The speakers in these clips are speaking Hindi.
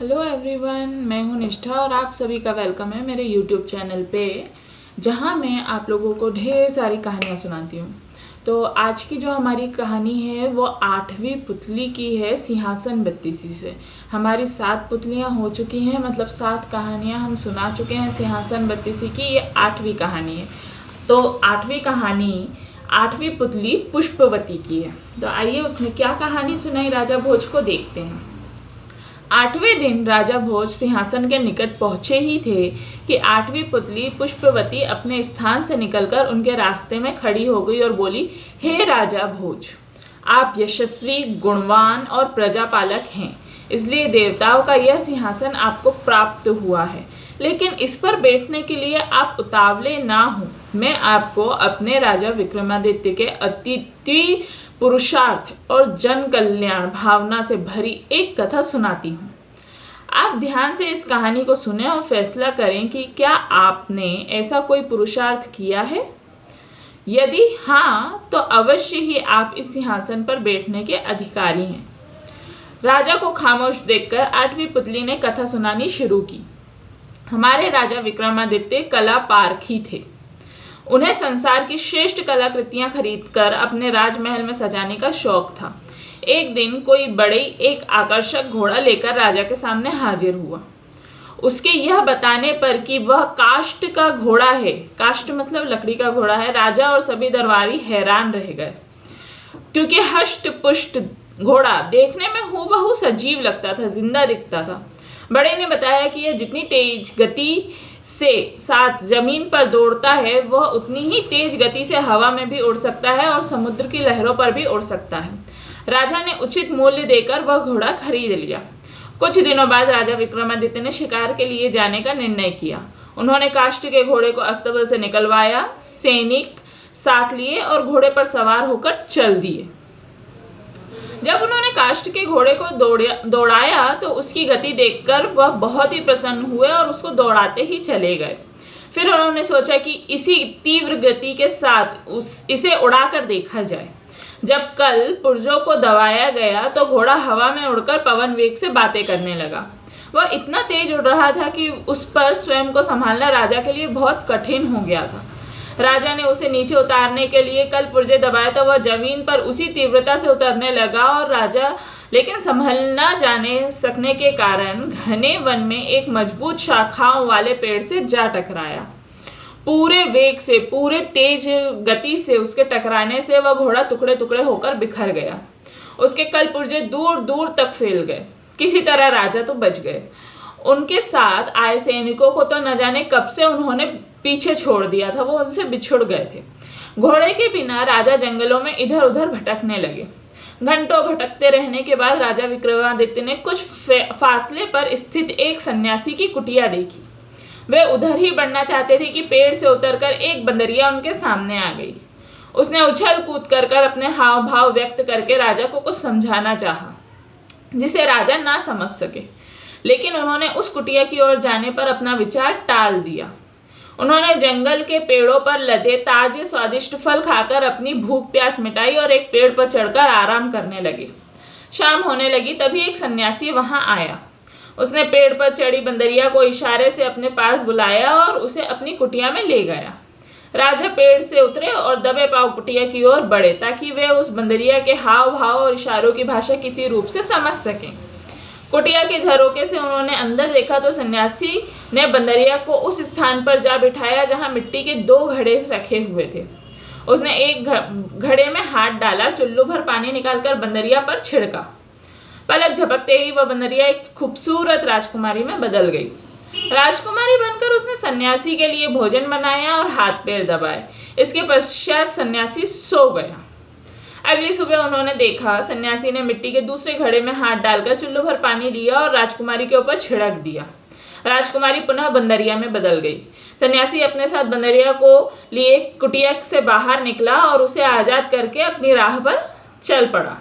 हेलो एवरीवन, मैं हूं निष्ठा और आप सभी का वेलकम है मेरे यूट्यूब चैनल पे, जहां मैं आप लोगों को ढेर सारी कहानियां सुनाती हूं। तो आज की जो हमारी कहानी है वो 8वीं पुतली की है, सिंहासन बत्तीसी से। हमारी 7 पुतलियां हो चुकी हैं, मतलब 7 कहानियां हम सुना चुके हैं सिंहासन बत्तीसी की। ये 8वीं कहानी है। तो 8वीं कहानी 8वीं पुतली पुष्पवती की है। तो आइए उसने क्या कहानी सुनाई राजा भोज को देखते हैं। 8वें दिन राजा भोज सिंहासन के निकट पहुंचे ही थे कि 8वीं पुतली पुष्पवती अपने स्थान से निकलकर उनके रास्ते में खड़ी हो गई और बोली, हे राजा भोज, आप यशस्वी, गुणवान और प्रजापालक हैं, इसलिए देवताओं का यह सिंहासन आपको प्राप्त हुआ है। लेकिन इस पर बैठने के लिए आप उतावले ना हो। मैं आपको अपने राजा विक्रमादित्य के अतिथि पुरुषार्थ और जन कल्याण भावना से भरी एक कथा सुनाती हूँ। आप ध्यान से इस कहानी को सुने और फैसला करें कि क्या आपने ऐसा कोई पुरुषार्थ किया है। यदि हाँ, तो अवश्य ही आप इस सिंहासन पर बैठने के अधिकारी हैं। राजा को खामोश देखकर 8वीं पुतली ने कथा सुनानी शुरू की। हमारे राजा विक्रमादित्य कला पारखी थे। उन्हें संसार की श्रेष्ठ कलाकृतियां खरीदकर अपने राजमहल में सजाने का शौक था। एक दिन कोई एक आकर्षक घोड़ा लेकर राजा के सामने हाजिर हुआ। उसके यह बताने पर कि वह काष्ठ का घोड़ा है, काष्ठ मतलब लकड़ी का घोड़ा है, राजा और सभी दरबारी हैरान रह गए, क्योंकि हष्ट पुष्ट घोड़ा देखने में हूबहू सजीव लगता था, जिंदा दिखता था। बड़े ने बताया कि यह जितनी तेज गति से साथ जमीन पर दौड़ता है, वह उतनी ही तेज गति से हवा में भी उड़ सकता है और समुद्र की लहरों पर भी उड़ सकता है। राजा ने उचित मूल्य देकर वह घोड़ा खरीद लिया। कुछ दिनों बाद राजा विक्रमादित्य ने शिकार के लिए जाने का निर्णय किया। उन्होंने काष्ठ के घोड़े को अस्तबल से निकलवाया, सैनिक साथ लिए और घोड़े पर सवार होकर चल दिए। जब उन्होंने काष्ठ के घोड़े को दौड़ाया तो उसकी गति देखकर वह बहुत ही प्रसन्न हुए और उसको दौड़ाते ही चले गए। फिर उन्होंने सोचा कि इसी तीव्र गति के साथ इसे उड़ाकर देखा जाए। जब कल पुर्जों को दबाया गया तो घोड़ा हवा में उड़कर पवन वेग से बातें करने लगा। वह इतना तेज उड़ रहा था कि उस पर स्वयं को संभालना राजा के लिए बहुत कठिन हो गया था। राजा ने उसे नीचे उतारने के लिए कल पुर्जे दबाया तो वह जमीन पर उसी तीव्रता से उतरने लगा और राजा लेकिन संभल न जाने सकने के कारण घने वन में एक मजबूत शाखाओं वाले पेड़ से जा टकराया। पूरे वेग से, पूरे तेज गति से उसके टकराने से वह घोड़ा टुकड़े टुकड़े होकर बिखर गया। उसके कल पुर्जे दूर दूर तक फैल गए। किसी तरह राजा तो बच गए। उनके साथ आए सैनिकों को तो न जाने कब से उन्होंने पीछे छोड़ दिया था, वो उनसे बिछुड़ गए थे। घोड़े के बिना राजा जंगलों में इधर उधर भटकने लगे। घंटों भटकते रहने के बाद राजा विक्रमादित्य ने कुछ फासले पर स्थित एक सन्यासी की कुटिया देखी। वे उधर ही बढ़ना चाहते थे कि पेड़ से उतरकर एक बंदरिया उनके सामने आ गई। उसने उछल कूद कर अपने हाव भाव व्यक्त करके राजा को कुछ समझाना चाहा, जिसे राजा ना समझ सके। लेकिन उन्होंने उस कुटिया की ओर जाने पर अपना विचार टाल दिया। उन्होंने जंगल के पेड़ों पर लदे ताजे स्वादिष्ट फल खाकर अपनी भूख प्यास मिटाई और एक पेड़ पर चढ़कर आराम करने लगे। शाम होने लगी, तभी एक सन्यासी वहां आया। उसने पेड़ पर चढ़ी बंदरिया को इशारे से अपने पास बुलाया और उसे अपनी कुटिया में ले गया। राजा पेड़ से उतरे और दबे पांव कुटिया की ओर बढ़े, ताकि वे उस बंदरिया के हाव भाव और इशारों की भाषा किसी रूप से समझ सकें। कुटिया के झरोके से उन्होंने अंदर देखा तो सन्यासी ने बंदरिया को उस स्थान पर जा बिठाया जहां मिट्टी के 2 घड़े रखे हुए थे। उसने एक घड़े में हाथ डाला, चुल्लू भर पानी निकालकर बंदरिया पर छिड़का। पलक झपकते ही वह बंदरिया एक खूबसूरत राजकुमारी में बदल गई। राजकुमारी बनकर उसने सन्यासी के लिए भोजन बनाया और हाथ पैर दबाए। इसके पश्चात सन्यासी सो गया। अगली सुबह उन्होंने देखा, सन्यासी ने मिट्टी के दूसरे घड़े में हाथ डालकर चुल्लू भर पानी लिया और राजकुमारी के ऊपर छिड़क दिया। राजकुमारी पुनः बंदरिया में बदल गई। सन्यासी अपने साथ बंदरिया को लिए कुटिया से बाहर निकला और उसे आजाद करके अपनी राह पर चल पड़ा।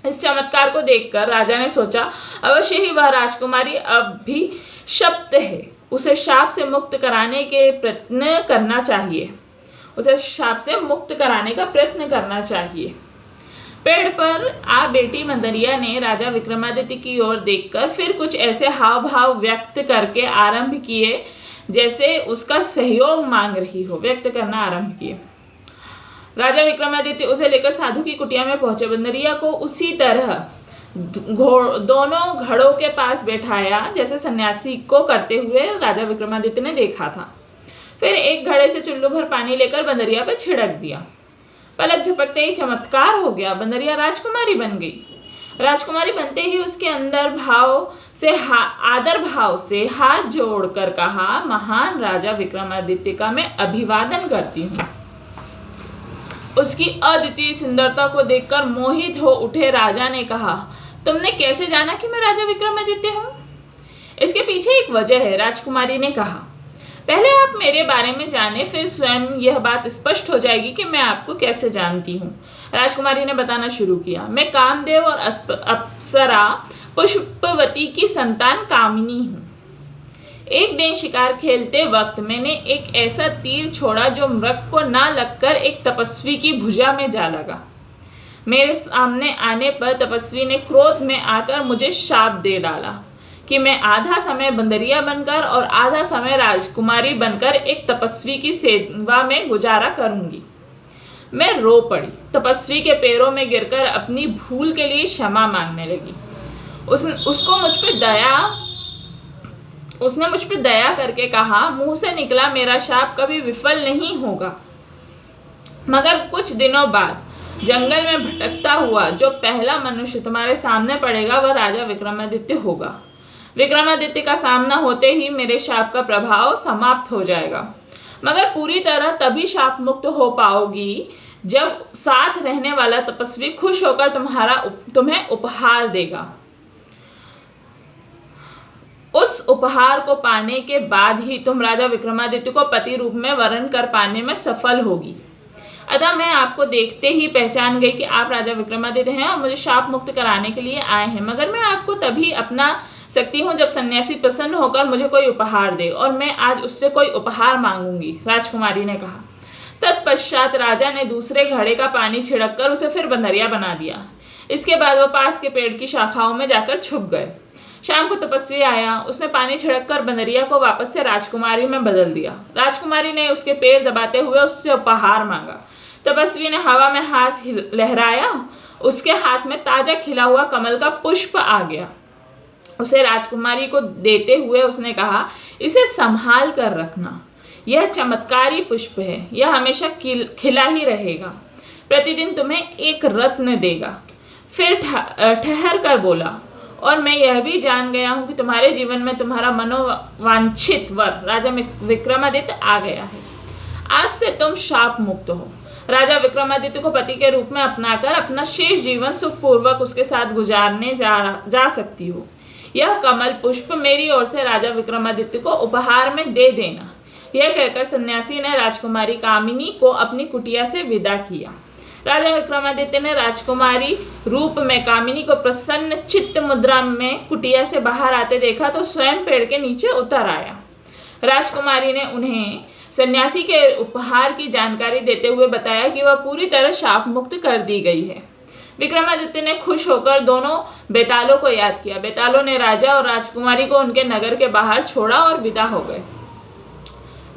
इस चमत्कार को देखकर राजा ने सोचा, अवश्य ही वह राजकुमारी अब भी शप्त है। उसे शाप से मुक्त कराने के प्रयत्न करना चाहिए। पेड़ पर आ बेटी बंदरिया ने राजा विक्रमादित्य की ओर देखकर फिर कुछ ऐसे हाव भाव व्यक्त करके आरंभ किए जैसे उसका सहयोग मांग रही हो। व्यक्त करना आरंभ किए। राजा विक्रमादित्य उसे लेकर साधु की कुटिया में पहुंचे। बंदरिया को उसी तरह दोनों घड़ों के पास बैठाया जैसे सन्यासी को करते हुए राजा विक्रमादित्य ने देखा था। फिर एक घड़े से चुल्लू भर पानी लेकर बंदरिया पर छिड़क दिया। पलक झपकते ही चमत्कार हो गया, बंदरिया राजकुमारी बन गई। राजकुमारी बनते ही उसके अंदर आदर भाव से हाथ जोड़कर कहा, महान राजा विक्रमादित्य का मैं अभिवादन करती हूँ। उसकी अद्वितीय सुंदरता को देखकर मोहित हो उठे राजा ने कहा, तुमने कैसे जाना कि मैं राजा विक्रमादित्य हूँ? इसके पीछे एक वजह है, राजकुमारी ने कहा। पहले आप मेरे बारे में जाने, फिर स्वयं यह बात स्पष्ट हो जाएगी कि मैं आपको कैसे जानती हूँ। राजकुमारी ने बताना शुरू किया। मैं कामदेव और अप्सरा पुष्पवती की संतान कामिनी हूँ। एक दिन शिकार खेलते वक्त मैंने एक ऐसा तीर छोड़ा जो मृग को ना लगकर एक तपस्वी की भुजा में जा लगा। मेरे सामने आने पर तपस्वी ने क्रोध में आकर मुझे शाप दे डाला कि मैं आधा समय बंदरिया बनकर और आधा समय राजकुमारी बनकर एक तपस्वी की सेवा में गुजारा करूंगी। मैं रो पड़ी। तपस्वी के पैरों में गिरकर अपनी भूल के लिए क्षमा मांगने लगी। उसने मुझ पर दया करके कहा, मुंह से निकला मेरा शाप कभी विफल नहीं होगा। मगर कुछ दिनों बाद जंगल में भटकता हुआ जो पहला मनुष्य तुम्हारे सामने पड़ेगा वह राजा विक्रमादित्य होगा। विक्रमादित्य का सामना होते ही मेरे शाप का प्रभाव समाप्त हो जाएगा, मगर पूरी तरह तभी शाप मुक्त हो पाओगी जब साथ रहने वाला तपस्वी खुश होकर तुम्हें उपहार देगा। उस उपहार को पाने के बाद ही तुम राजा विक्रमादित्य को पति रूप में वरण कर पाने में सफल होगी। अतः मैं आपको देखते ही पहचान गई कि आप राजा विक्रमादित्य हैं और मुझे शाप मुक्त कराने के लिए आए हैं, मगर मैं आपको तभी अपना सकती हूँ जब सन्यासी प्रसन्न होकर मुझे कोई उपहार दे, और मैं आज उससे कोई उपहार मांगूंगी, राजकुमारी ने कहा। तत्पश्चात राजा ने दूसरे घड़े का पानी छिड़ककर उसे फिर बंदरिया बना दिया। इसके बाद वो पास के पेड़ की शाखाओं में जाकर छुप गए। शाम को तपस्वी आया। उसने पानी छिड़ककर बंदरिया को वापस से राजकुमारी में बदल दिया। राजकुमारी ने उसके पैर दबाते हुए उससे उपहार मांगा। तपस्वी ने हवा में हाथ लहराया। उसके हाथ में ताजा खिला हुआ कमल का पुष्प आ गया। उसे राजकुमारी को देते हुए उसने कहा, इसे संभाल कर रखना। यह चमत्कारी पुष्प है, यह हमेशा खिला ही रहेगा। प्रतिदिन तुम्हें एक रत्न देगा। फिर ठहर कर बोला, और मैं यह भी जान गया हूं कि तुम्हारे जीवन में तुम्हारा मनोवांछित वर राजा विक्रमादित्य आ गया है। आज से तुम शाप मुक्त हो। राजा विक्रमादित्य को पति के रूप में अपनाकर अपना शेष जीवन सुखपूर्वक उसके साथ गुजारने जा सकती हो। यह कमल पुष्प मेरी ओर से राजा विक्रमादित्य को उपहार में दे देना। यह कहकर सन्यासी ने राजकुमारी कामिनी को अपनी कुटिया से विदा किया। राजा विक्रमादित्य ने राजकुमारी रूप में कामिनी को प्रसन्न चित्त मुद्रा में कुटिया से बाहर आते देखा तो स्वयं पेड़ के नीचे उतर आया। राजकुमारी ने उन्हें सन्यासी के उपहार की जानकारी देते हुए बताया कि वह पूरी तरह शाप मुक्त कर दी गई है। विक्रमादित्य ने खुश होकर दोनों बेतालों को याद किया। बेतालों ने राजा और राजकुमारी को उनके नगर के बाहर छोड़ा और विदा हो गए।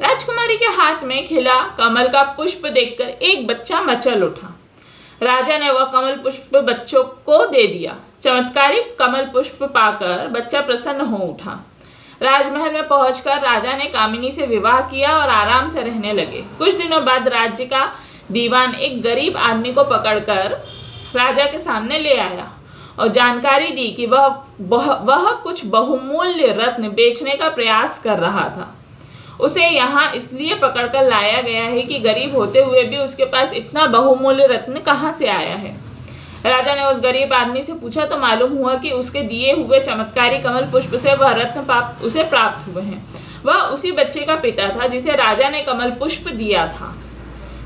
राजकुमारी के हाथ में खिला कमल का पुष्प देखकर एक बच्चा मचल उठा। राजा ने वह कमल पुष्प बच्चों को दे दिया। चमत्कारी कमल पुष्प पाकर बच्चा प्रसन्न हो उठा। राजमहल में पहुंचकर राजा ने कामिनी से विवाह किया और आराम से रहने लगे। कुछ दिनों बाद राज्य का दीवान एक गरीब आदमी को पकड़कर राजा के सामने ले आया और जानकारी दी कि वह कुछ बहुमूल्य रत्न बेचने का प्रयास कर रहा था। उसे यहाँ इसलिए पकड़कर लाया गया है कि गरीब होते हुए भी उसके पास इतना बहुमूल्य रत्न कहाँ से आया है। राजा ने उस गरीब आदमी से पूछा तो मालूम हुआ कि उसके दिए हुए चमत्कारी कमल पुष्प से वह रत्न उसे प्राप्त हुए हैं। वह उसी बच्चे का पिता था जिसे राजा ने कमल पुष्प दिया था।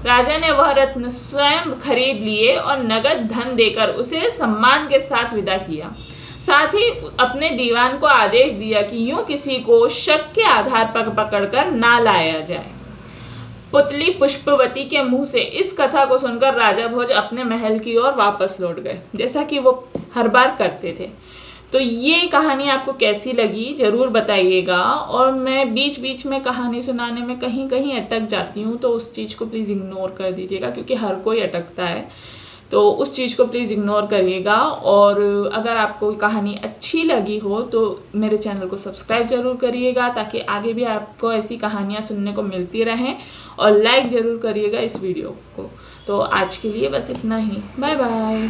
राजा ने वह रत्न स्वयं खरीद लिए और नगद धन देकर उसे सम्मान के साथ विदा किया। साथ ही अपने दीवान को आदेश दिया कि यूं किसी को शक के आधार पर पकड़कर ना लाया जाए। पुतली पुष्पवती के मुंह से इस कथा को सुनकर राजा भोज अपने महल की ओर वापस लौट गए, जैसा कि वो हर बार करते थे। तो ये कहानी आपको कैसी लगी ज़रूर बताइएगा। और मैं बीच बीच में कहानी सुनाने में कहीं कहीं अटक जाती हूँ, तो उस चीज़ को प्लीज़ इग्नोर कर दीजिएगा, क्योंकि हर कोई अटकता है, तो उस चीज़ को प्लीज़ इग्नोर करिएगा। और अगर आपको कहानी अच्छी लगी हो तो मेरे चैनल को सब्सक्राइब ज़रूर करिएगा, ताकि आगे भी आपको ऐसी कहानियाँ सुनने को मिलती रहें। और लाइक ज़रूर करिएगा इस वीडियो को। तो आज के लिए बस इतना ही। Bye bye.